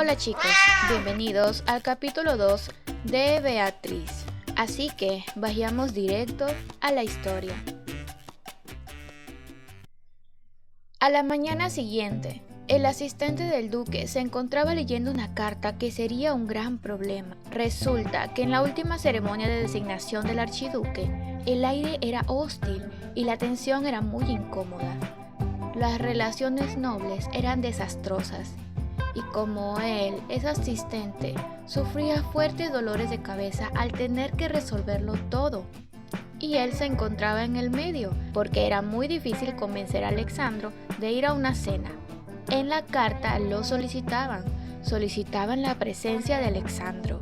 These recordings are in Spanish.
Hola chicos, bienvenidos al capítulo 2 de Beatriz. Así que vayamos directo a la historia. A la mañana siguiente, el asistente del duque se encontraba leyendo una carta que sería un gran problema. Resulta que en la última ceremonia de designación del archiduque, el aire era hostil y la tensión era muy incómoda. Las relaciones nobles eran desastrosas. Y como él es asistente, sufría fuertes dolores de cabeza al tener que resolverlo todo. Y él se encontraba en el medio, porque era muy difícil convencer a Alexandro de ir a una cena. En la carta lo solicitaban la presencia de Alexandro.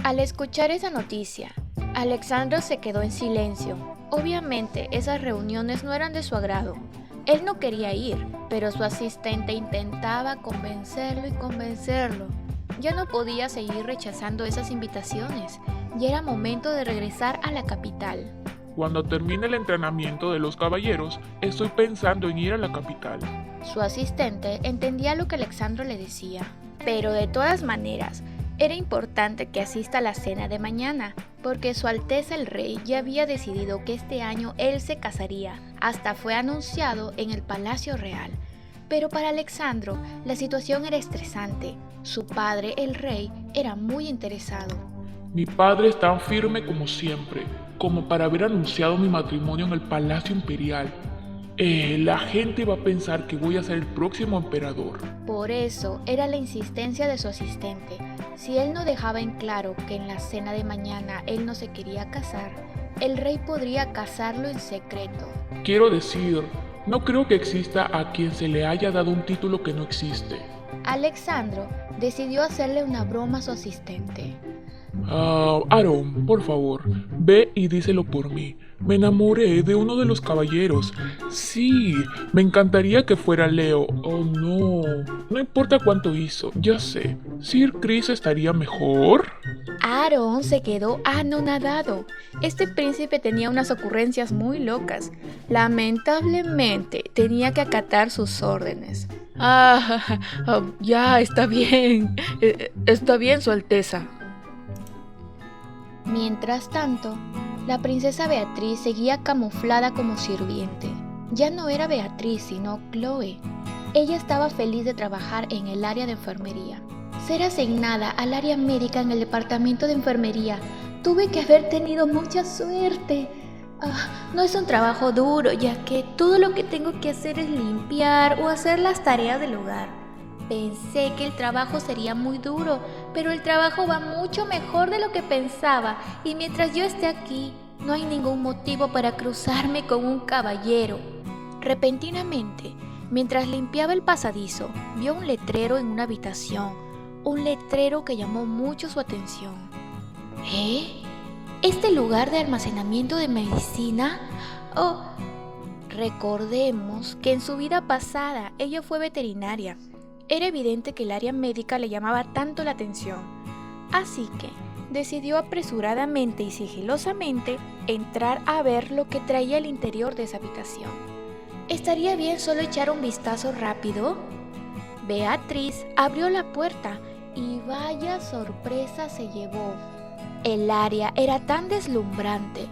Al escuchar esa noticia, Alexandro se quedó en silencio. Obviamente, esas reuniones no eran de su agrado. Él no quería ir, pero su asistente intentaba convencerlo. Ya no podía seguir rechazando esas invitaciones. Ya era momento de regresar a la capital. Cuando termine el entrenamiento de los caballeros, estoy pensando en ir a la capital. Su asistente entendía lo que Alexandro le decía, pero de todas maneras, era importante que asista a la cena de mañana, porque Su Alteza el Rey ya había decidido que este año él se casaría. Hasta fue anunciado en el Palacio Real. Pero para Alexandro, la situación era estresante. Su padre, el rey, era muy interesado. Mi padre es tan firme como siempre, como para haber anunciado mi matrimonio en el Palacio Imperial. La gente va a pensar que voy a ser el próximo emperador. Por eso era la insistencia de su asistente. Si él no dejaba en claro que en la cena de mañana él no se quería casar, el rey podría casarlo en secreto. Quiero decir, no creo que exista a quien se le haya dado un título que no existe. Alexandro decidió hacerle una broma a su asistente. Aaron, por favor, ve y díselo por mí. Me enamoré de uno de los caballeros. Sí, me encantaría que fuera Leo. Oh, no importa cuánto hizo, ya sé. Sir Chris estaría mejor. Aaron se quedó anonadado. Este príncipe tenía unas ocurrencias muy locas. Lamentablemente, tenía que acatar sus órdenes. Ya, está bien. Está bien, Su Alteza. Mientras tanto, la princesa Beatriz seguía camuflada como sirviente. Ya no era Beatriz, sino Chloe. Ella estaba feliz de trabajar en el área de enfermería. Ser asignada al área médica en el departamento de enfermería, tuve que haber tenido mucha suerte. No es un trabajo duro, ya que todo lo que tengo que hacer es limpiar o hacer las tareas del hogar. Pensé que el trabajo sería muy duro, pero el trabajo va mucho mejor de lo que pensaba, y mientras yo esté aquí, no hay ningún motivo para cruzarme con un caballero. Repentinamente, mientras limpiaba el pasadizo, vio un letrero en una habitación, un letrero que llamó mucho su atención. ¿Este lugar de almacenamiento de medicina? Recordemos que en su vida pasada ella fue veterinaria. Era evidente que el área médica le llamaba tanto la atención, así que decidió apresuradamente y sigilosamente entrar a ver lo que traía el interior de esa habitación. ¿Estaría bien solo echar un vistazo rápido? Beatriz abrió la puerta y vaya sorpresa se llevó. El área era tan deslumbrante.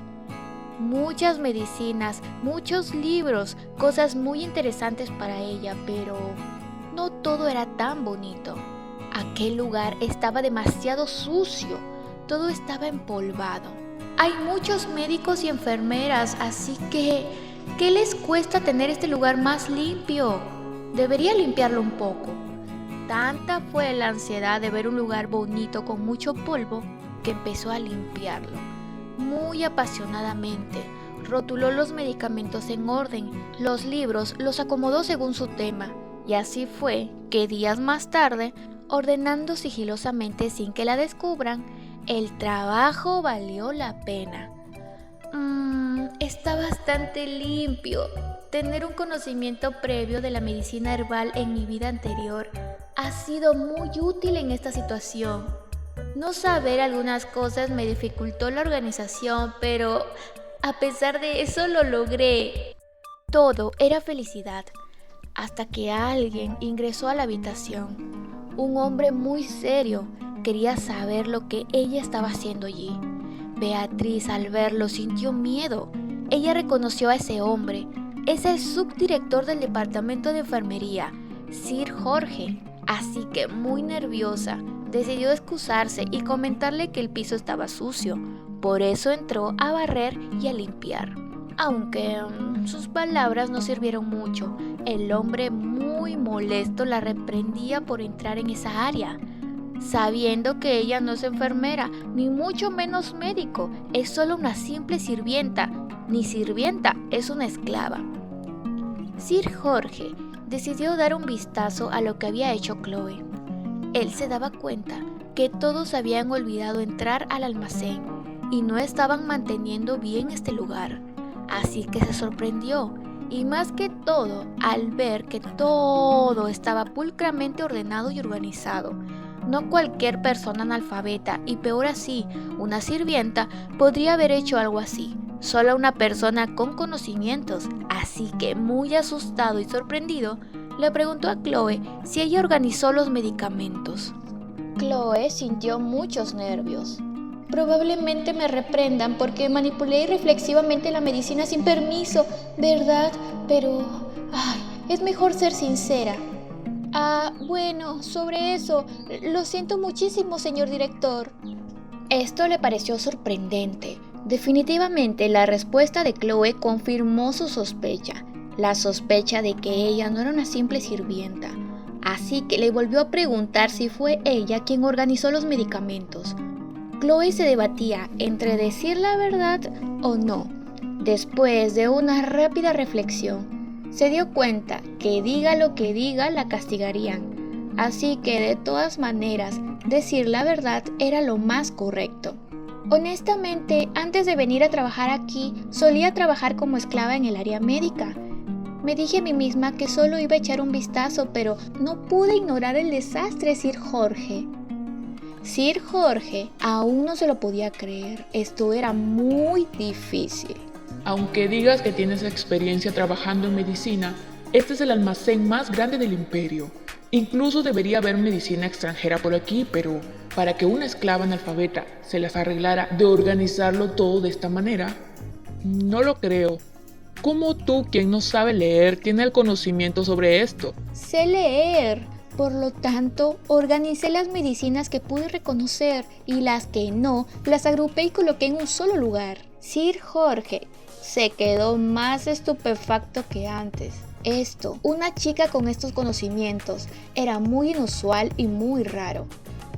Muchas medicinas, muchos libros, cosas muy interesantes para ella, pero no todo era tan bonito. Aquel lugar estaba demasiado sucio, todo estaba empolvado. Hay muchos médicos y enfermeras, así que ¿qué les cuesta tener este lugar más limpio? Debería limpiarlo un poco. Tanta fue la ansiedad de ver un lugar bonito con mucho polvo que empezó a limpiarlo. Muy apasionadamente, rotuló los medicamentos en orden, los libros los acomodó según su tema. Y así fue que días más tarde, ordenando sigilosamente sin que la descubran, el trabajo valió la pena. Está bastante limpio. Tener un conocimiento previo de la medicina herbal en mi vida anterior ha sido muy útil en esta situación. No saber algunas cosas me dificultó la organización, pero a pesar de eso lo logré. Todo era felicidad. Hasta que alguien ingresó a la habitación. Un hombre muy serio quería saber lo que ella estaba haciendo allí. Beatriz al verlo sintió miedo. Ella reconoció a ese hombre. Es el subdirector del departamento de enfermería, Sir Jorge. Así que muy nerviosa, decidió excusarse y comentarle que el piso estaba sucio. Por eso entró a barrer y a limpiar. Aunque sus palabras no sirvieron mucho, el hombre muy molesto la reprendía por entrar en esa área, sabiendo que ella no es enfermera, ni mucho menos médico, es solo una simple sirvienta, ni sirvienta, es una esclava. Sir Jorge decidió dar un vistazo a lo que había hecho Chloe. Él se daba cuenta que todos habían olvidado entrar al almacén y no estaban manteniendo bien este lugar. Así que se sorprendió, y más que todo al ver que todo estaba pulcramente ordenado y organizado. No cualquier persona analfabeta, y peor así, una sirvienta, podría haber hecho algo así. Solo una persona con conocimientos. Así que, muy asustado y sorprendido, le preguntó a Chloe si ella organizó los medicamentos. Chloe sintió muchos nervios. Probablemente me reprendan porque manipulé irreflexivamente la medicina sin permiso, ¿verdad? Pero, es mejor ser sincera. Bueno, sobre eso, lo siento muchísimo, señor director. Esto le pareció sorprendente. Definitivamente la respuesta de Chloe confirmó su sospecha, la sospecha de que ella no era una simple sirvienta. Así que le volvió a preguntar si fue ella quien organizó los medicamentos. Chloe se debatía entre decir la verdad o no. Después de una rápida reflexión, se dio cuenta que diga lo que diga la castigarían. Así que de todas maneras, decir la verdad era lo más correcto. Honestamente, antes de venir a trabajar aquí, solía trabajar como esclava en el área médica. Me dije a mí misma que solo iba a echar un vistazo, pero no pude ignorar el desastre, Sir Jorge. Sir Jorge aún no se lo podía creer. Esto era muy difícil. Aunque digas que tienes experiencia trabajando en medicina, este es el almacén más grande del imperio. Incluso debería haber medicina extranjera por aquí, pero para que una esclava analfabeta se las arreglara de organizarlo todo de esta manera, no lo creo. ¿Cómo tú, quien no sabe leer, tiene el conocimiento sobre esto? Sé leer. Por lo tanto, organicé las medicinas que pude reconocer y las que no, las agrupé y coloqué en un solo lugar. Sir Jorge se quedó más estupefacto que antes. Una chica con estos conocimientos, era muy inusual y muy raro.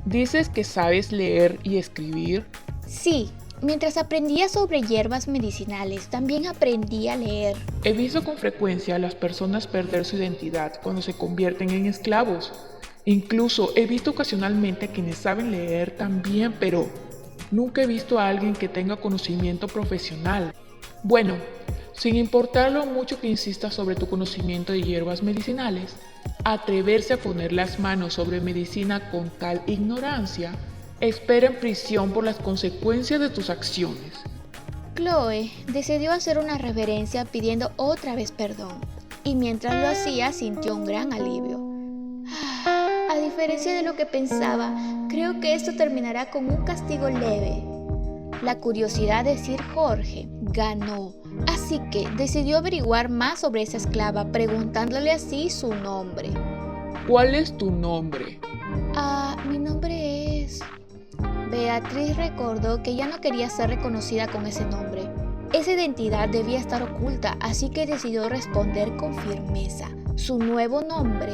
¿Dices que sabes leer y escribir? Sí, mientras aprendía sobre hierbas medicinales, también aprendí a leer. He visto con frecuencia a las personas perder su identidad cuando se convierten en esclavos. Incluso he visto ocasionalmente a quienes saben leer también, pero nunca he visto a alguien que tenga conocimiento profesional. Bueno, sin importar lo mucho que insistas sobre tu conocimiento de hierbas medicinales, atreverse a poner las manos sobre medicina con tal ignorancia, espera en prisión por las consecuencias de tus acciones. Chloe decidió hacer una reverencia pidiendo otra vez perdón, y mientras lo hacía sintió un gran alivio. A diferencia de lo que pensaba, creo que esto terminará con un castigo leve. La curiosidad de Sir Jorge ganó, así que decidió averiguar más sobre esa esclava, preguntándole así su nombre. ¿Cuál es tu nombre? Mi nombre es... Beatriz recordó que ya no quería ser reconocida con ese nombre. Esa identidad debía estar oculta, así que decidió responder con firmeza. Su nuevo nombre,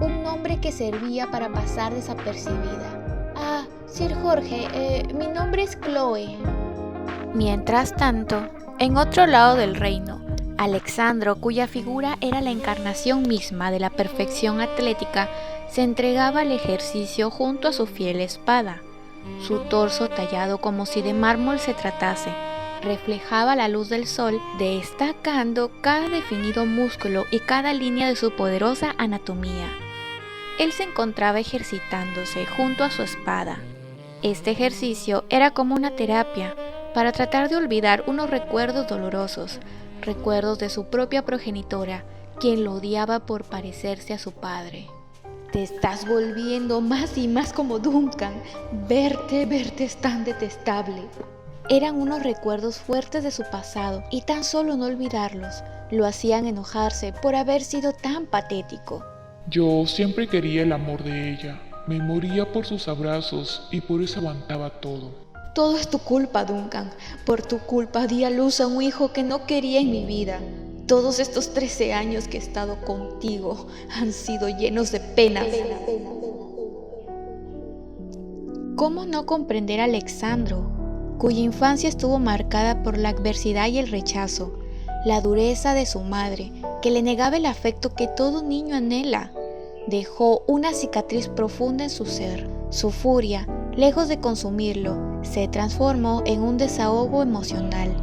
un nombre que servía para pasar desapercibida. Sir Jorge, mi nombre es Chloe. Mientras tanto, en otro lado del reino, Alexandro, cuya figura era la encarnación misma de la perfección atlética, se entregaba al ejercicio junto a su fiel espada. Su torso, tallado como si de mármol se tratase, reflejaba la luz del sol, destacando cada definido músculo y cada línea de su poderosa anatomía. Él se encontraba ejercitándose junto a su espada. Este ejercicio era como una terapia para tratar de olvidar unos recuerdos dolorosos, recuerdos de su propia progenitora, quien lo odiaba por parecerse a su padre. Te estás volviendo más y más como Duncan. Verte es tan detestable. Eran unos recuerdos fuertes de su pasado y tan solo no olvidarlos lo hacían enojarse por haber sido tan patético. Yo siempre quería el amor de ella. Me moría por sus abrazos y por eso aguantaba todo. Todo es tu culpa, Duncan. Por tu culpa di a luz a un hijo que no quería en mi vida. Todos estos 13 años que he estado contigo han sido llenos de penas. ¿Cómo no comprender a Alexandro, cuya infancia estuvo marcada por la adversidad y el rechazo, la dureza de su madre, que le negaba el afecto que todo niño anhela? Dejó una cicatriz profunda en su ser. Su furia, lejos de consumirlo, se transformó en un desahogo emocional,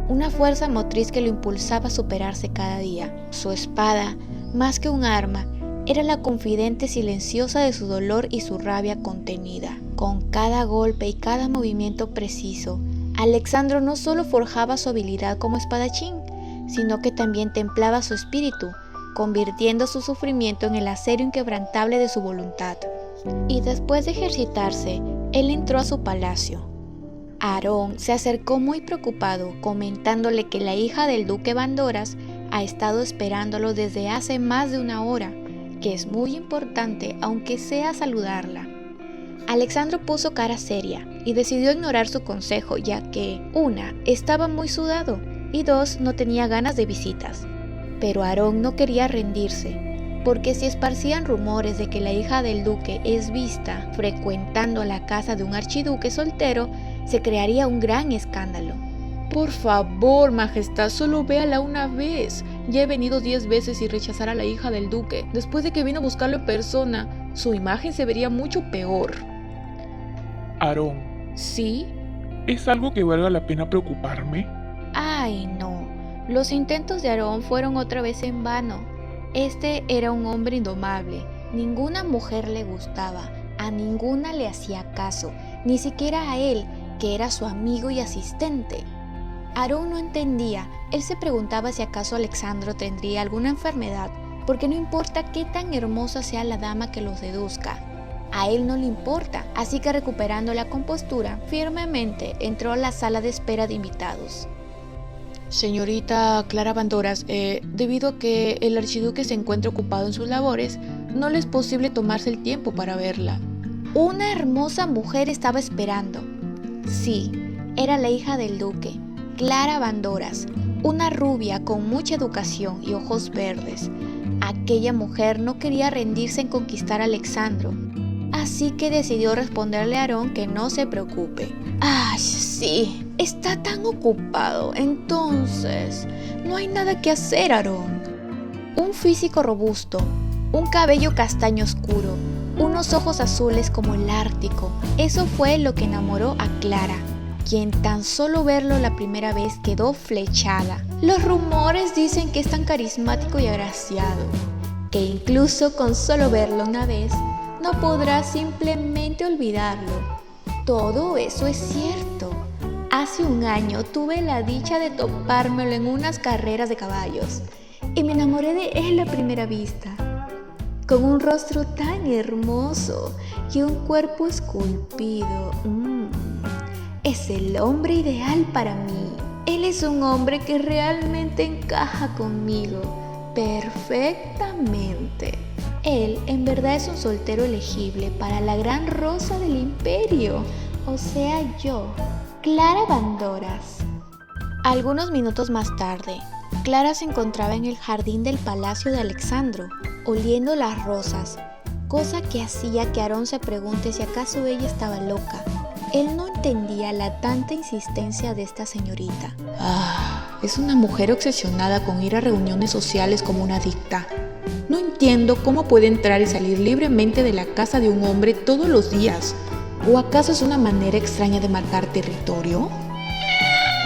una fuerza motriz que lo impulsaba a superarse cada día. Su espada, más que un arma, era la confidente silenciosa de su dolor y su rabia contenida. Con cada golpe y cada movimiento preciso, Alexandro no solo forjaba su habilidad como espadachín, sino que también templaba su espíritu, convirtiendo su sufrimiento en el acero inquebrantable de su voluntad. Y después de ejercitarse, él entró a su palacio. Aarón se acercó muy preocupado, comentándole que la hija del duque Bandoras ha estado esperándolo desde hace más de una hora, que es muy importante aunque sea saludarla. Alexandro puso cara seria y decidió ignorar su consejo, ya que, 1, estaba muy sudado y 2, no tenía ganas de visitas. Pero Aarón no quería rendirse, porque si esparcían rumores de que la hija del duque es vista frecuentando la casa de un archiduque soltero, se crearía un gran escándalo. Por favor, majestad, solo véala una vez. Ya he venido 10 veces y rechazar a la hija del duque. Después de que vino a buscarlo en persona, su imagen se vería mucho peor. Aarón, ¿Sí? ¿es algo que valga la pena preocuparme? Ay, no. Los intentos de Aarón fueron otra vez en vano. Este era un hombre indomable. Ninguna mujer le gustaba, a ninguna le hacía caso, ni siquiera a él, que era su amigo y asistente. Aarón no entendía. Él se preguntaba si acaso Alexandro tendría alguna enfermedad, porque no importa qué tan hermosa sea la dama que lo seduzca, a él no le importa. Así que, recuperando la compostura, firmemente entró a la sala de espera de invitados. Señorita Clara Bandoras, debido a que el archiduque se encuentra ocupado en sus labores, no le es posible tomarse el tiempo para verla. Una hermosa mujer estaba esperando. Sí, era la hija del duque, Clara Bandoras, una rubia con mucha educación y ojos verdes. Aquella mujer no quería rendirse en conquistar a Alexandro, así que decidió responderle a Aarón que no se preocupe. ¡Ay, sí! Está tan ocupado. Entonces, no hay nada que hacer, Aarón. Un físico robusto, un cabello castaño oscuro, unos ojos azules como el Ártico. Eso fue lo que enamoró a Clara, quien tan solo verlo la primera vez quedó flechada. Los rumores dicen que es tan carismático y agraciado, que incluso con solo verlo una vez, no podrás simplemente olvidarlo. Todo eso es cierto. Hace un año tuve la dicha de topármelo en unas carreras de caballos y me enamoré de él a primera vista. Con un rostro tan hermoso y un cuerpo esculpido. Es el hombre ideal para mí. Él es un hombre que realmente encaja conmigo perfectamente. Él en verdad es un soltero elegible para la gran rosa del imperio, o sea yo, Clara Bandoras. Algunos minutos más tarde, Clara se encontraba en el jardín del palacio de Alexandro, oliendo las rosas, cosa que hacía que Aarón se pregunte si acaso ella estaba loca. Él no entendía la tanta insistencia de esta señorita. Es una mujer obsesionada con ir a reuniones sociales como una adicta. No entiendo cómo puede entrar y salir libremente de la casa de un hombre todos los días. ¿O acaso es una manera extraña de marcar territorio?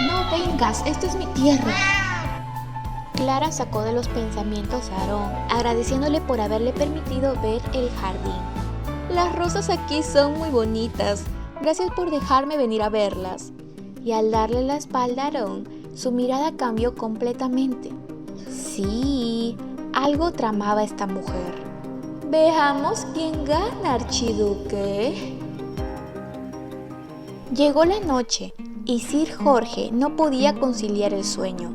No vengas, esta es mi tierra. Clara sacó de los pensamientos a Aarón, agradeciéndole por haberle permitido ver el jardín. Las rosas aquí son muy bonitas. Gracias por dejarme venir a verlas. Y al darle la espalda a Aarón, su mirada cambió completamente. Sí, algo tramaba esta mujer. Veamos quién gana, archiduque. Llegó la noche y Sir Jorge no podía conciliar el sueño.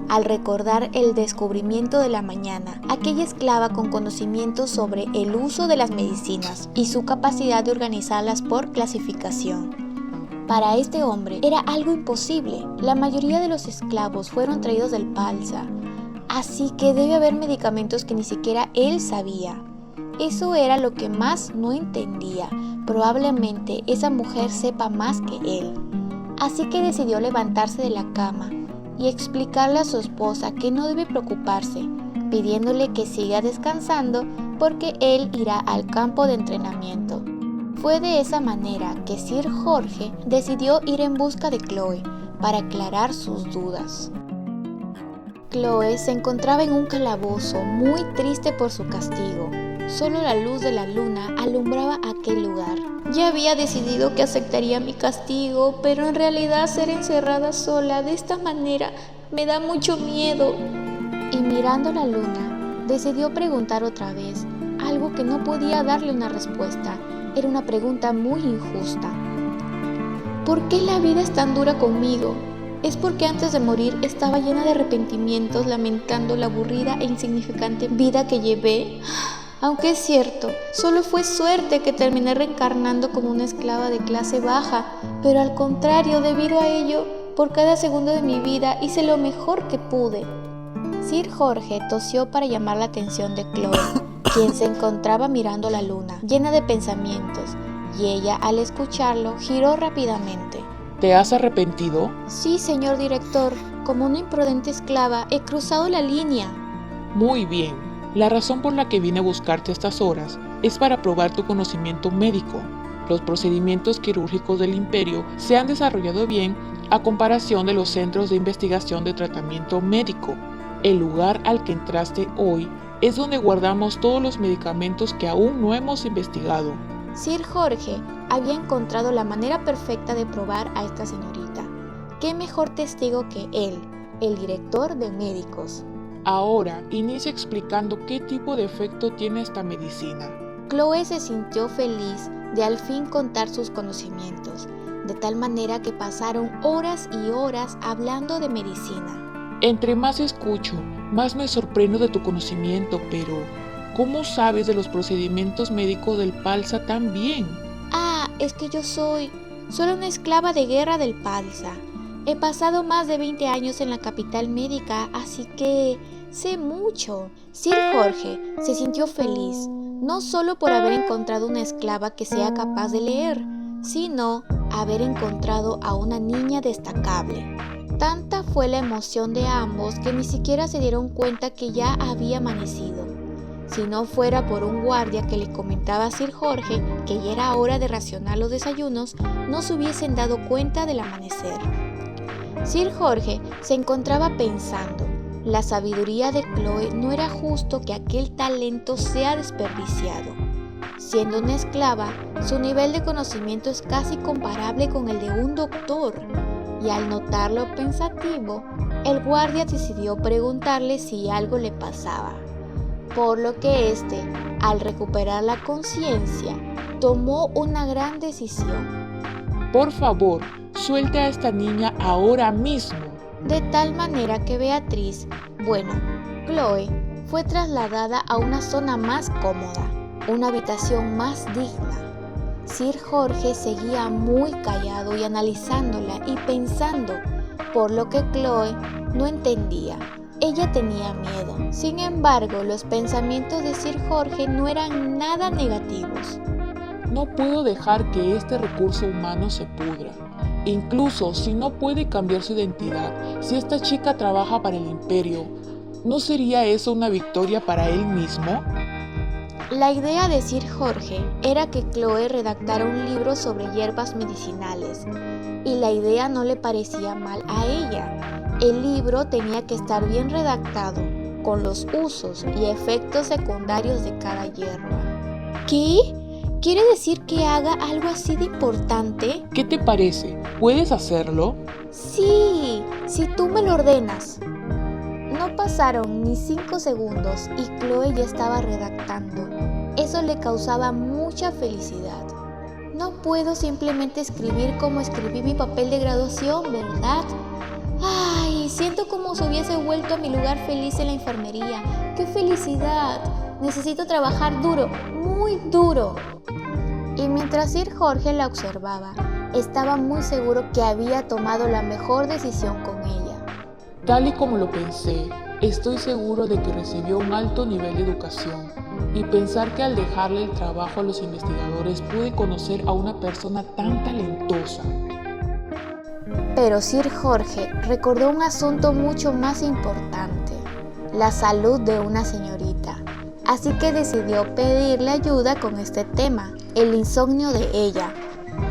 Al recordar el descubrimiento de la mañana, aquella esclava con conocimientos sobre el uso de las medicinas y su capacidad de organizarlas por clasificación. Para este hombre era algo imposible. La mayoría de los esclavos fueron traídos del Palsa, así que debe haber medicamentos que ni siquiera él sabía. Eso era lo que más no entendía. Probablemente esa mujer sepa más que él. Así que decidió levantarse de la cama y explicarle a su esposa que no debe preocuparse, pidiéndole que siga descansando porque él irá al campo de entrenamiento. Fue de esa manera que Sir Jorge decidió ir en busca de Chloe para aclarar sus dudas. Chloe se encontraba en un calabozo muy triste por su castigo. Solo la luz de la luna alumbraba aquel lugar. Ya había decidido que aceptaría mi castigo, pero en realidad ser encerrada sola de esta manera me da mucho miedo. Y mirando la luna, decidió preguntar otra vez, algo que no podía darle una respuesta. Era una pregunta muy injusta. ¿Por qué la vida es tan dura conmigo? ¿Es porque antes de morir estaba llena de arrepentimientos, lamentando la aburrida e insignificante vida que llevé? Aunque es cierto, solo fue suerte que terminé reencarnando como una esclava de clase baja, pero al contrario, debido a ello, por cada segundo de mi vida hice lo mejor que pude. Sir Jorge tosió para llamar la atención de Chloe, quien se encontraba mirando la luna, llena de pensamientos, y ella, al escucharlo, giró rápidamente. ¿Te has arrepentido? Sí, señor director, como una imprudente esclava, he cruzado la línea. Muy bien. La razón por la que vine a buscarte a estas horas es para probar tu conocimiento médico. Los procedimientos quirúrgicos del imperio se han desarrollado bien a comparación de los centros de investigación de tratamiento médico. El lugar al que entraste hoy es donde guardamos todos los medicamentos que aún no hemos investigado. Sir Jorge había encontrado la manera perfecta de probar a esta señorita. ¿Qué mejor testigo que él, el director de médicos? Ahora, inicia explicando qué tipo de efecto tiene esta medicina. Chloe se sintió feliz de al fin contar sus conocimientos, de tal manera que pasaron horas y horas hablando de medicina. Entre más escucho, más me sorprendo de tu conocimiento, pero ¿cómo sabes de los procedimientos médicos del Palsa tan bien? Es que yo soy solo una esclava de guerra del Palsa. He pasado más de 20 años en la capital médica, así que sé mucho. Sir Jorge se sintió feliz, no solo por haber encontrado una esclava que sea capaz de leer, sino haber encontrado a una niña destacable. Tanta fue la emoción de ambos que ni siquiera se dieron cuenta que ya había amanecido. Si no fuera por un guardia que le comentaba a Sir Jorge que ya era hora de racionar los desayunos, no se hubiesen dado cuenta del amanecer. Sir Jorge se encontraba pensando, la sabiduría de Chloe no era justo que aquel talento sea desperdiciado. Siendo una esclava, su nivel de conocimiento es casi comparable con el de un doctor, y al notarlo pensativo, el guardia decidió preguntarle si algo le pasaba. Por lo que éste, al recuperar la conciencia, tomó una gran decisión. Por favor, suelte a esta niña ahora mismo. De tal manera que Chloe fue trasladada a una zona más cómoda, una habitación más digna. Sir Jorge seguía muy callado y analizándola y pensando, por lo que Chloe no entendía. Ella tenía miedo. Sin embargo, los pensamientos de Sir Jorge no eran nada negativos. No puedo dejar que este recurso humano se pudra. Incluso si no puede cambiar su identidad, si esta chica trabaja para el imperio, ¿no sería eso una victoria para él mismo? La idea de Sir Jorge era que Chloe redactara un libro sobre hierbas medicinales, y la idea no le parecía mal a ella. El libro tenía que estar bien redactado, con los usos y efectos secundarios de cada hierba. ¿Qué? ¿Quiere decir que haga algo así de importante? ¿Qué te parece? ¿Puedes hacerlo? Sí, si tú me lo ordenas. No pasaron ni 5 segundos y Chloe ya estaba redactando. Eso le causaba mucha felicidad. No puedo simplemente escribir como escribí mi papel de graduación, ¿verdad? ¡Ay! Siento como si hubiese vuelto a mi lugar feliz en la enfermería. ¡Qué felicidad! Necesito trabajar duro, muy duro. Y mientras Sir Jorge la observaba, estaba muy seguro que había tomado la mejor decisión con ella. Tal y como lo pensé, estoy seguro de que recibió un alto nivel de educación y pensar que al dejarle el trabajo a los investigadores pude conocer a una persona tan talentosa. Pero Sir Jorge recordó un asunto mucho más importante, la salud de una señorita. Así que decidió pedirle ayuda con este tema, el insomnio de ella.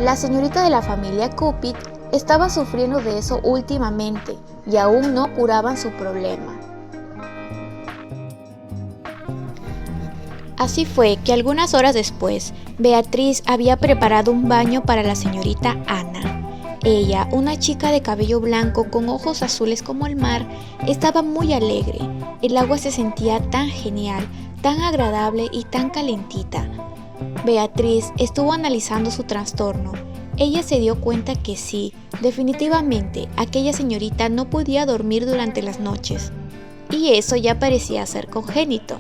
La señorita de la familia Cupid estaba sufriendo de eso últimamente y aún no curaban su problema. Así fue que algunas horas después, Beatriz había preparado un baño para la señorita Ana. Ella, una chica de cabello blanco con ojos azules como el mar, estaba muy alegre. El agua se sentía tan genial, tan agradable y tan calentita. Beatriz estuvo analizando su trastorno. Ella se dio cuenta que sí, definitivamente, aquella señorita no podía dormir durante las noches. Y eso ya parecía ser congénito.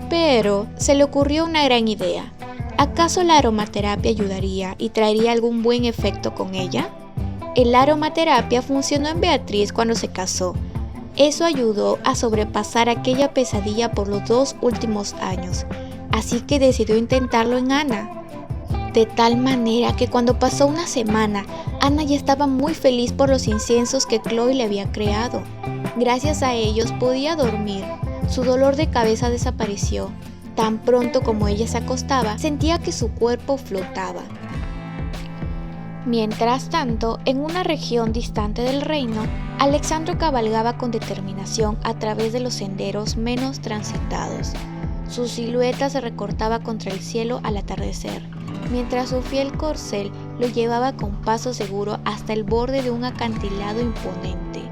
Pero se le ocurrió una gran idea. ¿Acaso la aromaterapia ayudaría y traería algún buen efecto con ella? La aromaterapia funcionó en Beatriz cuando se casó. Eso ayudó a sobrepasar aquella pesadilla por los 2 últimos años, así que decidió intentarlo en Ana. De tal manera que cuando pasó una semana, Ana ya estaba muy feliz por los inciensos que Chloe le había creado. Gracias a ellos podía dormir. Su dolor de cabeza desapareció. Tan pronto como ella se acostaba, sentía que su cuerpo flotaba. Mientras tanto, en una región distante del reino, Alexandro cabalgaba con determinación a través de los senderos menos transitados. Su silueta se recortaba contra el cielo al atardecer, mientras su fiel corcel lo llevaba con paso seguro hasta el borde de un acantilado imponente.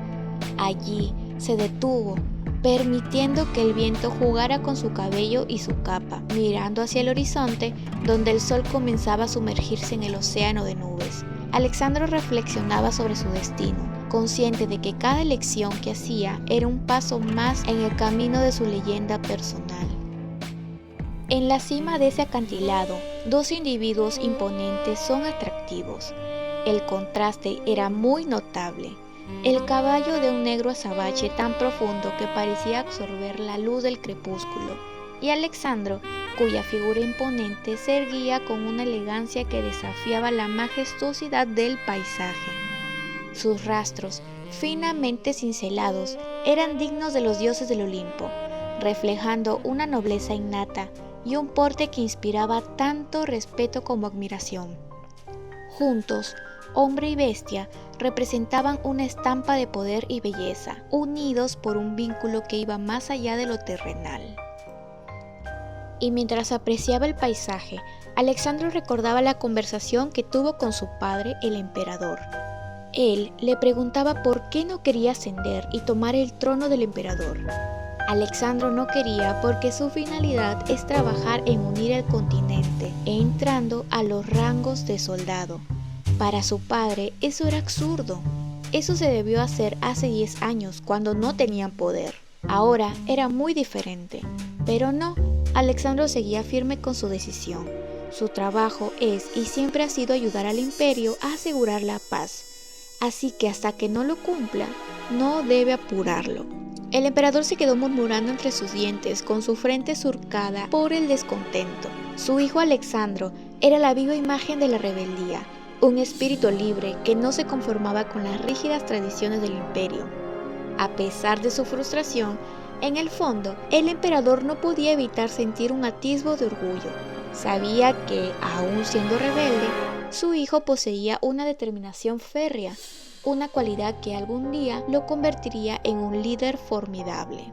Allí se detuvo, permitiendo que el viento jugara con su cabello y su capa, mirando hacia el horizonte, donde el sol comenzaba a sumergirse en el océano de nubes. Alexandro reflexionaba sobre su destino, consciente de que cada elección que hacía era un paso más en el camino de su leyenda personal. En la cima de ese acantilado, 2 individuos imponentes son atractivos. El contraste era muy notable. El caballo de un negro azabache tan profundo que parecía absorber la luz del crepúsculo, y Alexandro, cuya figura imponente se erguía con una elegancia que desafiaba la majestuosidad del paisaje. Sus rastros, finamente cincelados, eran dignos de los dioses del Olimpo, reflejando una nobleza innata y un porte que inspiraba tanto respeto como admiración. Juntos, hombre y bestia representaban una estampa de poder y belleza, unidos por un vínculo que iba más allá de lo terrenal. Y mientras apreciaba el paisaje, Alexandro recordaba la conversación que tuvo con su padre, el emperador. Él le preguntaba por qué no quería ascender y tomar el trono del emperador. Alexandro no quería porque su finalidad es trabajar en unir el continente, entrando a los rangos de soldado. Para su padre eso era absurdo. Eso se debió hacer hace 10 años, cuando no tenían poder. Ahora era muy diferente. Pero no, Alexandro seguía firme con su decisión. Su trabajo es y siempre ha sido ayudar al imperio a asegurar la paz. Así que hasta que no lo cumpla, no debe apurarlo. El emperador se quedó murmurando entre sus dientes, con su frente surcada por el descontento. Su hijo Alexandro era la viva imagen de la rebeldía. Un espíritu libre que no se conformaba con las rígidas tradiciones del imperio. A pesar de su frustración, en el fondo, el emperador no podía evitar sentir un atisbo de orgullo. Sabía que, aún siendo rebelde, su hijo poseía una determinación férrea, una cualidad que algún día lo convertiría en un líder formidable.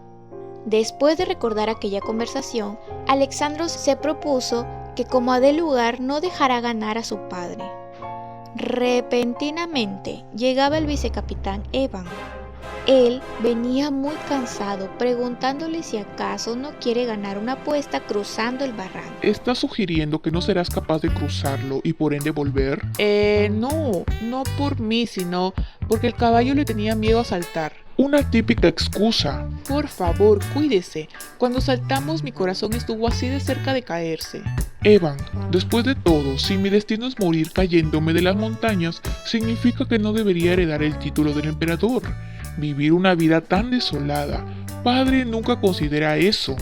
Después de recordar aquella conversación, Alexandro se propuso que como dé lugar no dejara ganar a su padre. Repentinamente llegaba el vicecapitán Evan. Él venía muy cansado, preguntándole si acaso no quiere ganar una apuesta cruzando el barranco. ¿Estás sugiriendo que no serás capaz de cruzarlo y por ende volver? No por mí, sino porque el caballo le tenía miedo a saltar. Una típica excusa. Por favor, cuídese. Cuando saltamos mi corazón estuvo así de cerca de caerse. Evan, después de todo, si mi destino es morir cayéndome de las montañas, significa que no debería heredar el título del emperador. Vivir una vida tan desolada, padre nunca considera eso.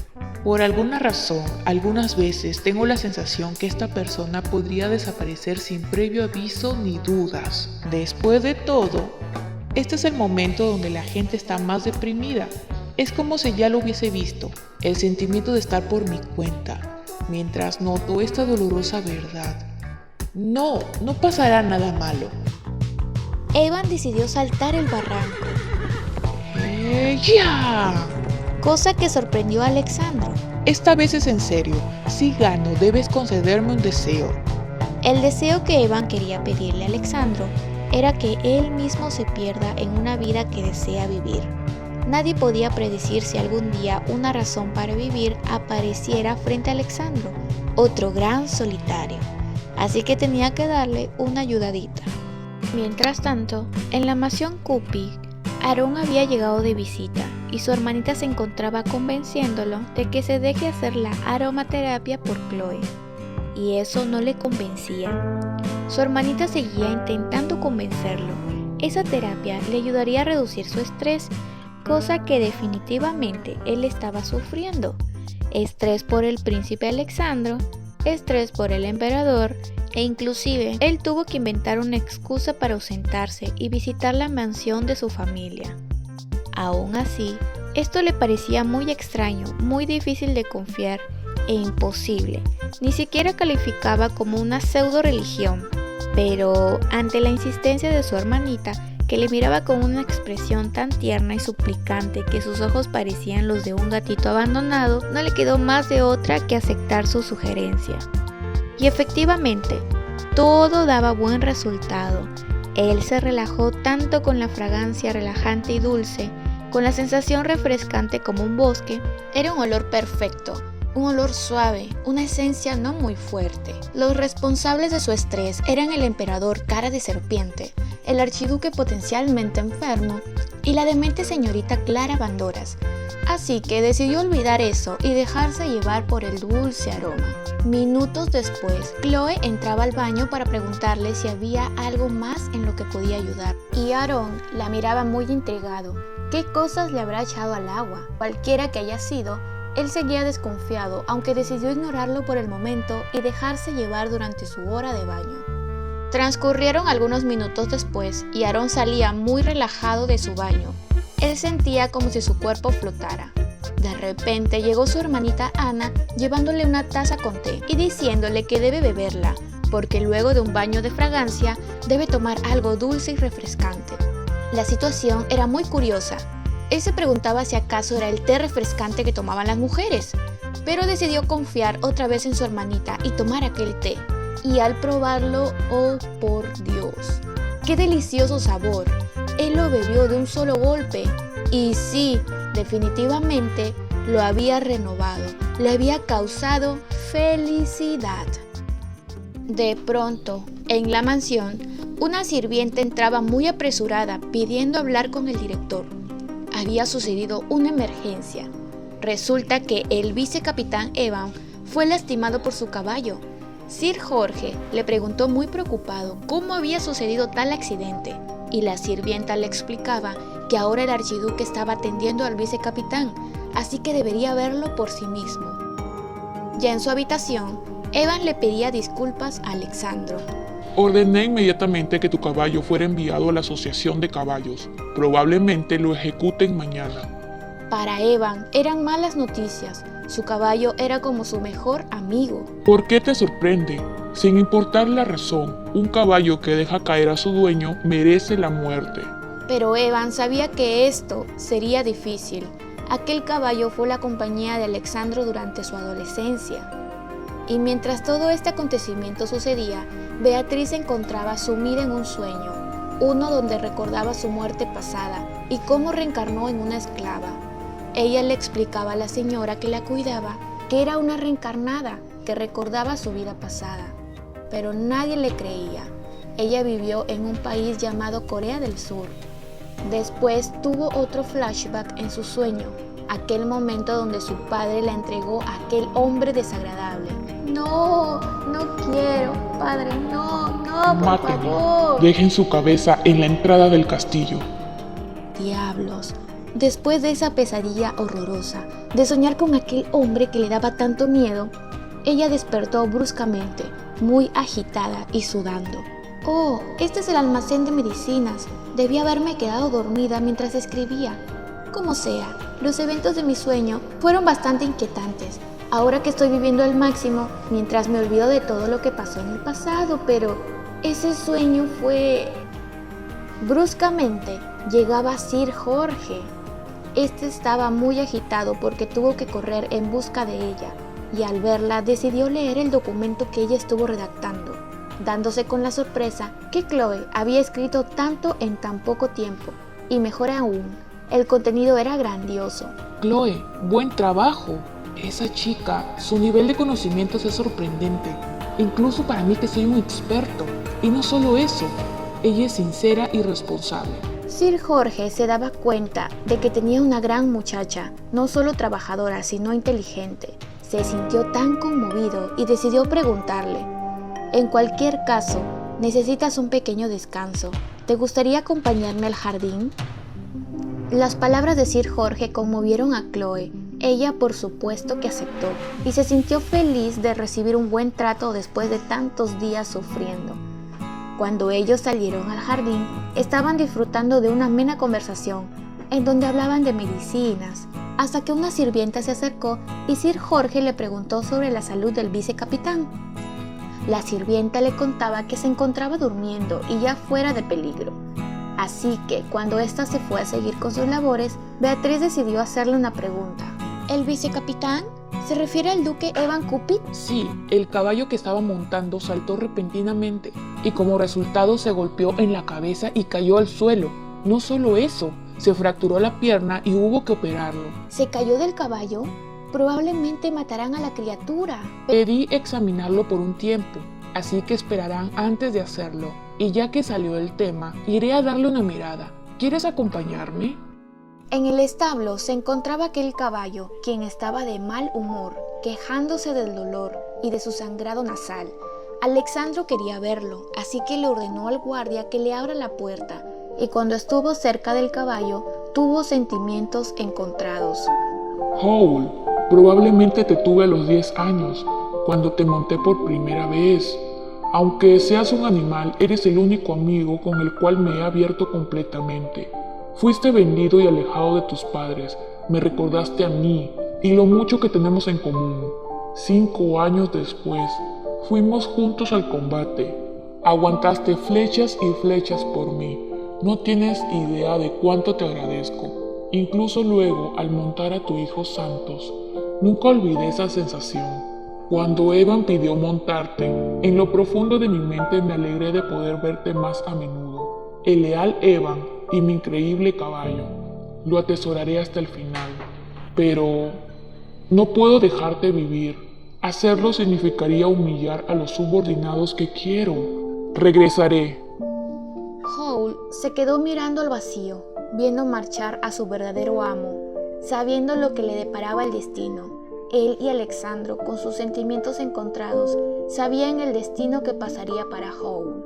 Por alguna razón, algunas veces tengo la sensación que esta persona podría desaparecer sin previo aviso ni dudas. Después de todo, este es el momento donde la gente está más deprimida. Es como si ya lo hubiese visto, el sentimiento de estar por mi cuenta, mientras noto esta dolorosa verdad. No pasará nada malo. Evan decidió saltar el barranco, ¡Ya! cosa que sorprendió a Alexandro. Esta vez es en serio. Si gano, debes concederme un deseo. El deseo que Evan quería pedirle a Alexandro era que él mismo se pierda en una vida que desea vivir. Nadie podía predecir si algún día una razón para vivir apareciera frente a Alexandro, otro gran solitario. Así que tenía que darle una ayudadita. Mientras tanto, en la mansión Cupic, Aarón había llegado de visita y su hermanita se encontraba convenciéndolo de que se deje hacer la aromaterapia por Chloe. Y eso no le convencía. Su hermanita seguía intentando convencerlo. Esa terapia le ayudaría a reducir su estrés, cosa que definitivamente él estaba sufriendo. Estrés por el príncipe Alexandro, estrés por el emperador, e inclusive él tuvo que inventar una excusa para ausentarse y visitar la mansión de su familia. Aún así, esto le parecía muy extraño, muy difícil de confiar e imposible. Ni siquiera calificaba como una pseudo religión, pero ante la insistencia de su hermanita, que le miraba con una expresión tan tierna y suplicante que sus ojos parecían los de un gatito abandonado, no le quedó más de otra que aceptar su sugerencia. Y efectivamente, todo daba buen resultado. Él se relajó tanto con la fragancia relajante y dulce, con la sensación refrescante como un bosque. Era un olor perfecto, un olor suave, una esencia no muy fuerte. Los responsables de su estrés eran el emperador cara de serpiente, el archiduque potencialmente enfermo y la demente señorita Clara Bandoras. Así que decidió olvidar eso y dejarse llevar por el dulce aroma. Minutos después, Chloe entraba al baño para preguntarle si había algo más en lo que podía ayudar. Y Aarón la miraba muy intrigado. ¿Qué cosas le habrá echado al agua? Cualquiera que haya sido, él seguía desconfiado, aunque decidió ignorarlo por el momento y dejarse llevar durante su hora de baño. Transcurrieron algunos minutos después y Aarón salía muy relajado de su baño. Él sentía como si su cuerpo flotara. De repente llegó su hermanita Ana llevándole una taza con té y diciéndole que debe beberla, porque luego de un baño de fragancia debe tomar algo dulce y refrescante. La situación era muy curiosa. Él se preguntaba si acaso era el té refrescante que tomaban las mujeres, pero decidió confiar otra vez en su hermanita y tomar aquel té. Y al probarlo, ¡oh por Dios! ¡Qué delicioso sabor! Él lo bebió de un solo golpe. Y sí, definitivamente lo había renovado, le había causado felicidad. De pronto, en la mansión, una sirvienta entraba muy apresurada pidiendo hablar con el director. Había sucedido una emergencia. Resulta que el vicecapitán Evan fue lastimado por su caballo. Sir Jorge le preguntó muy preocupado cómo había sucedido tal accidente, y la sirvienta le explicaba que ahora el archiduque estaba atendiendo al vicecapitán, así que debería verlo por sí mismo. Ya en su habitación, Evan le pedía disculpas a Alexandro. Ordené inmediatamente que tu caballo fuera enviado a la asociación de caballos. Probablemente lo ejecuten mañana. Para Evan eran malas noticias. Su caballo era como su mejor amigo. ¿Por qué te sorprende? Sin importar la razón, un caballo que deja caer a su dueño merece la muerte. Pero Evan sabía que esto sería difícil. Aquel caballo fue la compañía de Alexandro durante su adolescencia. Y mientras todo este acontecimiento sucedía, Beatriz se encontraba sumida en un sueño. uno donde recordaba su muerte pasada y cómo reencarnó en una esclava. Ella le explicaba a la señora que la cuidaba que era una reencarnada que recordaba su vida pasada, pero nadie le creía. Ella vivió en un país llamado Corea del Sur. Después tuvo otro flashback en su sueño, aquel momento donde su padre la entregó a aquel hombre desagradable. No, no quiero, padre, no, por Mátenme. favor. Dejen su cabeza en la entrada del castillo. Diablos, después de esa pesadilla horrorosa, de soñar con aquel hombre que le daba tanto miedo, ella despertó bruscamente, muy agitada y sudando. Oh, este es el almacén de medicinas. Debí haberme quedado dormida mientras escribía. Como sea, los eventos de mi sueño fueron bastante inquietantes. Ahora que estoy viviendo al máximo, mientras me olvido de todo lo que pasó en el pasado, pero ese sueño fue... Bruscamente llegaba Sir Jorge. Este estaba muy agitado porque tuvo que correr en busca de ella, y al verla decidió leer el documento que ella estuvo redactando, dándose con la sorpresa que Chloe había escrito tanto en tan poco tiempo, y mejor aún, el contenido era grandioso. Chloe, buen trabajo. Esa chica, su nivel de conocimientos es sorprendente, incluso para mí que soy un experto. Y no solo eso, ella es sincera y responsable. Sir Jorge se daba cuenta de que tenía una gran muchacha, no solo trabajadora, sino inteligente. Se sintió tan conmovido y decidió preguntarle: en cualquier caso, necesitas un pequeño descanso. ¿Te gustaría acompañarme al jardín? Las palabras de Sir Jorge conmovieron a Chloe. Ella, por supuesto, que aceptó y se sintió feliz de recibir un buen trato después de tantos días sufriendo. Cuando ellos salieron al jardín, estaban disfrutando de una amena conversación en donde hablaban de medicinas, hasta que una sirvienta se acercó y Sir Jorge le preguntó sobre la salud del vicecapitán. La sirvienta le contaba que se encontraba durmiendo y ya fuera de peligro. Así que, cuando ésta se fue a seguir con sus labores, Beatriz decidió hacerle una pregunta. ¿El vicecapitán? ¿Se refiere al duque Evan Cupid? Sí, el caballo que estaba montando saltó repentinamente y como resultado se golpeó en la cabeza y cayó al suelo. No solo eso, se fracturó la pierna y hubo que operarlo. ¿Se cayó del caballo? Probablemente matarán a la criatura. Pedí examinarlo por un tiempo, así que esperarán antes de hacerlo. Y ya que salió el tema, iré a darle una mirada. ¿Quieres acompañarme? En el establo se encontraba aquel caballo, quien estaba de mal humor, quejándose del dolor y de su sangrado nasal. Alexandro quería verlo, así que le ordenó al guardia que le abra la puerta, y cuando estuvo cerca del caballo, tuvo sentimientos encontrados. Howl, probablemente te tuve a los 10 años, cuando te monté por primera vez. Aunque seas un animal, eres el único amigo con el cual me he abierto completamente. Fuiste vendido y alejado de tus padres, me recordaste a mí y lo mucho que tenemos en común. 5 años después, fuimos juntos al combate. Aguantaste flechas y flechas por mí. No tienes idea de cuánto te agradezco. Incluso luego, al montar a tu hijo Santos, nunca olvidé esa sensación. Cuando Evan pidió montarte, en lo profundo de mi mente me alegré de poder verte más a menudo. El leal Evan y mi increíble caballo. Lo atesoraré hasta el final. Pero no puedo dejarte vivir. Hacerlo significaría humillar a los subordinados que quiero. Regresaré. Howl se quedó mirando al vacío, viendo marchar a su verdadero amo, sabiendo lo que le deparaba el destino. Él y Alexandro, con sus sentimientos encontrados, sabían el destino que pasaría para Howl.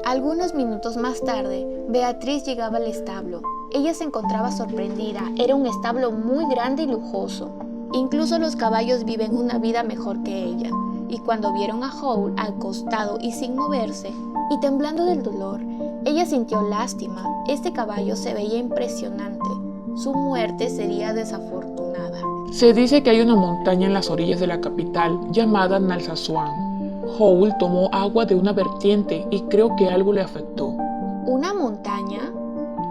Algunos minutos más tarde, Beatriz llegaba al establo. Ella se encontraba sorprendida. Era un establo muy grande y lujoso. Incluso los caballos viven una vida mejor que ella. Y cuando vieron a Howl acostado y sin moverse, y temblando del dolor, ella sintió lástima. Este caballo se veía impresionante. Su muerte sería desafortunada. Se dice que hay una montaña en las orillas de la capital llamada Nalsazuán. Howl tomó agua de una vertiente y creo que algo le afectó. ¿Una montaña?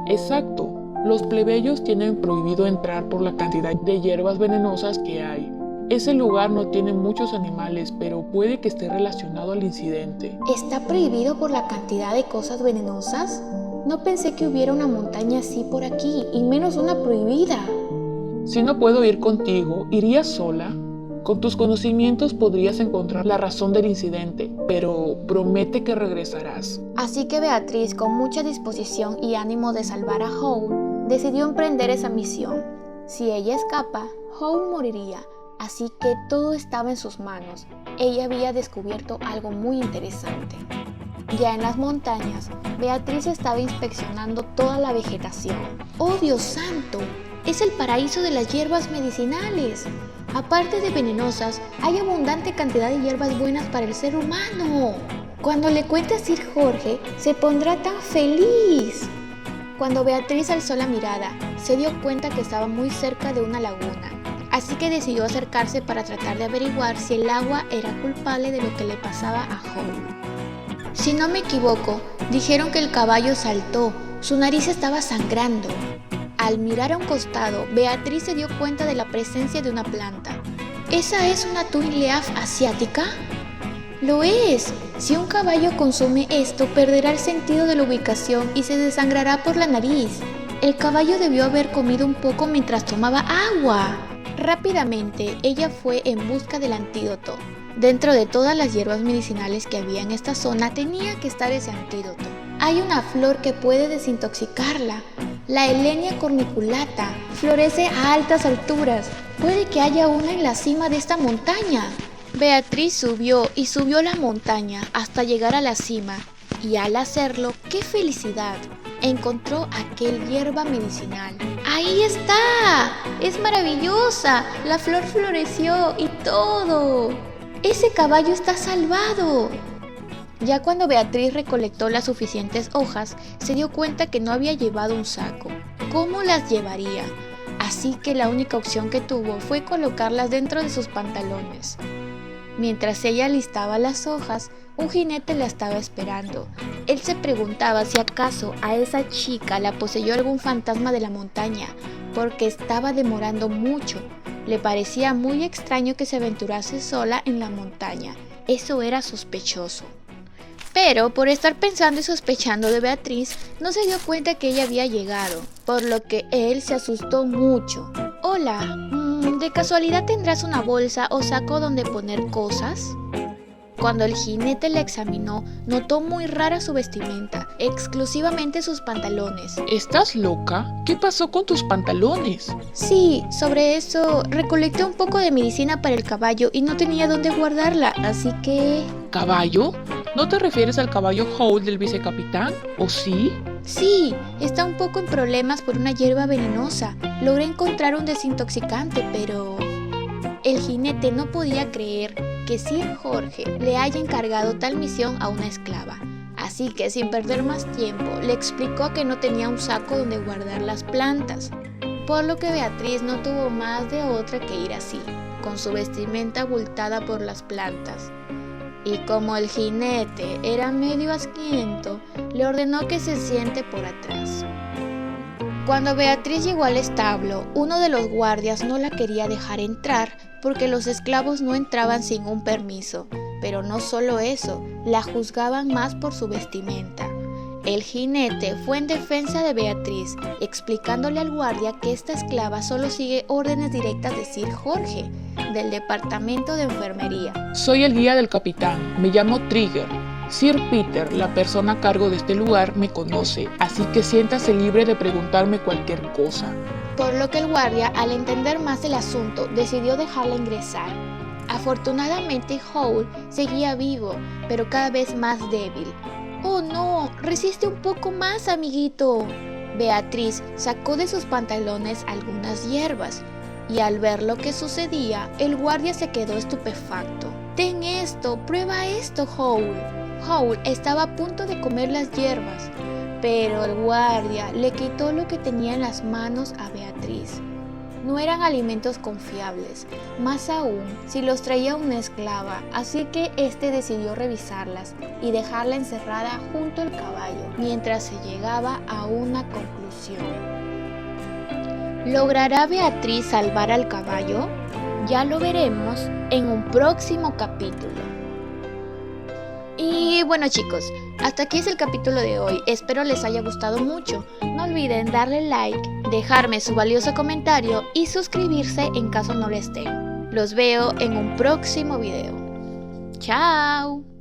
Exacto. Los plebeyos tienen prohibido entrar por la cantidad de hierbas venenosas que hay. Ese lugar no tiene muchos animales, pero puede que esté relacionado al incidente. ¿Está prohibido por la cantidad de cosas venenosas? No pensé que hubiera una montaña así por aquí, y menos una prohibida. Si no puedo ir contigo, ¿irías sola? Con tus conocimientos podrías encontrar la razón del incidente, pero promete que regresarás. Así que Beatriz, con mucha disposición y ánimo de salvar a Howl, decidió emprender esa misión. Si ella escapa, Howl moriría, así que todo estaba en sus manos. Ella había descubierto algo muy interesante. Ya en las montañas, Beatriz estaba inspeccionando toda la vegetación. ¡Oh, Dios santo! Es el paraíso de las hierbas medicinales. Aparte de venenosas, hay abundante cantidad de hierbas buenas para el ser humano. Cuando le cuente a Sir Jorge, se pondrá tan feliz. Cuando Beatriz alzó la mirada, se dio cuenta que estaba muy cerca de una laguna. Así que decidió acercarse para tratar de averiguar si el agua era culpable de lo que le pasaba a Howl. Si no me equivoco, dijeron que el caballo saltó, su nariz estaba sangrando. Al mirar a un costado, Beatriz se dio cuenta de la presencia de una planta. ¿Esa es una Twin Leaf asiática? Lo es. Si un caballo consume esto, perderá el sentido de la ubicación y se desangrará por la nariz. El caballo debió haber comido un poco mientras tomaba agua. Rápidamente, ella fue en busca del antídoto. Dentro de todas las hierbas medicinales que había en esta zona, tenía que estar ese antídoto. Hay una flor que puede desintoxicarla. La Elenia corniculata florece a altas alturas. Puede que haya una en la cima de esta montaña. Beatriz subió y subió la montaña hasta llegar a la cima. Y al hacerlo, ¡qué felicidad! Encontró aquel hierba medicinal. ¡Ahí está! ¡Es maravillosa! La flor floreció y todo. ¡Ese caballo está salvado! Ya cuando Beatriz recolectó las suficientes hojas, se dio cuenta que no había llevado un saco. ¿Cómo las llevaría? Así que la única opción que tuvo fue colocarlas dentro de sus pantalones. Mientras ella listaba las hojas, un jinete la estaba esperando. Él se preguntaba si acaso a esa chica la poseyó algún fantasma de la montaña, porque estaba demorando mucho. Le parecía muy extraño que se aventurase sola en la montaña. Eso era sospechoso. Pero por estar pensando y sospechando de Beatriz, no se dio cuenta que ella había llegado, por lo que él se asustó mucho. Hola, ¿de casualidad tendrás una bolsa o saco donde poner cosas? Cuando el jinete la examinó, notó muy rara su vestimenta, exclusivamente sus pantalones. ¿Estás loca? ¿Qué pasó con tus pantalones? Sí, sobre eso, recolecté un poco de medicina para el caballo y no tenía dónde guardarla, así que... ¿Caballo? ¿No te refieres al caballo Howl del vicecapitán? ¿O sí? Sí, está un poco en problemas por una hierba venenosa. Logré encontrar un desintoxicante, pero... El jinete no podía creer que Sir Jorge le haya encargado tal misión a una esclava. Así que, sin perder más tiempo, le explicó que no tenía un saco donde guardar las plantas. Por lo que Beatriz no tuvo más de otra que ir así, con su vestimenta abultada por las plantas. Y como el jinete era medio asquiento, le ordenó que se siente por atrás. Cuando Beatriz llegó al establo, uno de los guardias no la quería dejar entrar porque los esclavos no entraban sin un permiso. Pero no solo eso, la juzgaban más por su vestimenta. El jinete fue en defensa de Beatriz, explicándole al guardia que esta esclava solo sigue órdenes directas de Sir Jorge, del departamento de enfermería. Soy el guía del capitán, me llamo Trigger. Sir Peter, la persona a cargo de este lugar, me conoce, así que siéntase libre de preguntarme cualquier cosa. Por lo que el guardia, al entender más del asunto, decidió dejarla ingresar. Afortunadamente, Howl seguía vivo, pero cada vez más débil. ¡Oh no! ¡Resiste un poco más, amiguito! Beatriz sacó de sus pantalones algunas hierbas, y al ver lo que sucedía, el guardia se quedó estupefacto. ¡Ten esto! ¡Prueba esto, Howl! Howl estaba a punto de comer las hierbas, pero el guardia le quitó lo que tenía en las manos a Beatriz. No eran alimentos confiables, más aún si los traía una esclava, así que este decidió revisarlas y dejarla encerrada junto al caballo, mientras se llegaba a una conclusión. ¿Logrará Beatriz salvar al caballo? ya lo veremos en un próximo capítulo. Y bueno chicos, hasta aquí es el capítulo de hoy, espero les haya gustado mucho. No olviden darle like, dejarme su valioso comentario y suscribirse en caso no lo estén. Los veo en un próximo video. ¡Chao!